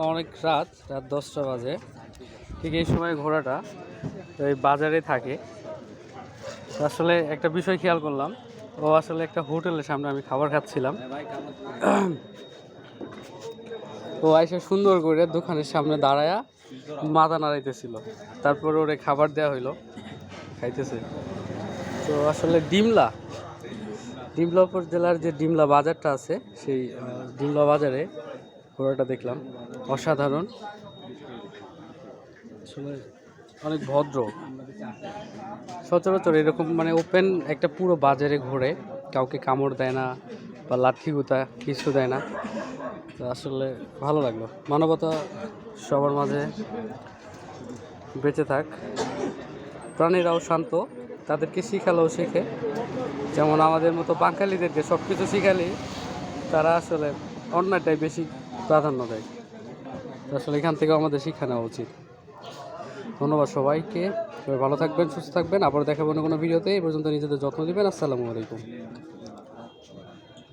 অনেক রাত 10টা বাজে, ঠিক এই সময় ঘোড়াটা এই বাজারে থাকে। আসলে একটা বিষয় খেয়াল করলাম, ও আসলে একটা হোটেলের সামনে আমি খাবার খাচ্ছিলাম, ও আইসা সুন্দর করে দোকানের সামনে দাঁড়ায়া মাথা নাড়াইতেছিল। তারপর ওরে খাবার দেওয়া হইলো, খাইতেছে। তো আসলে ডিমলা উপজেলার যে ডিমলা বাজারটা আছে, সেই ডিমলা বাজারে ঘোড়াটা দেখলাম, অসাধারণ। আসলে অনেক ভদ্র। সচরাচর এরকম মানে ওপেন একটা পুরো বাজারে ঘোরে, কাউকে কামড় দেয় না বা লাঠি গুতা কিছু দেয় না। তো আসলে ভালো লাগলো। মানবতা সবার মাঝে বেঁচে থাক। প্রাণীরাও শান্ত, তাদেরকে শিখালেও শেখে। যেমন আমাদের মতো বাঙালিদেরকে সব কিছু শিখালে তারা আসলে অন্যটাই বেশি প্রাধান্য দেয়। আসলে এখান থেকেও আমাদের শিক্ষা নেওয়া উচিত। ধন্যবাদ সবাইকে, সবাই ভালো থাকবেন, সুস্থ থাকবেন। আবার দেখাবো অন্য কোনো ভিডিওতে। এই পর্যন্ত নিজেদের যত্ন নেবেন। আসসালামু আলাইকুম।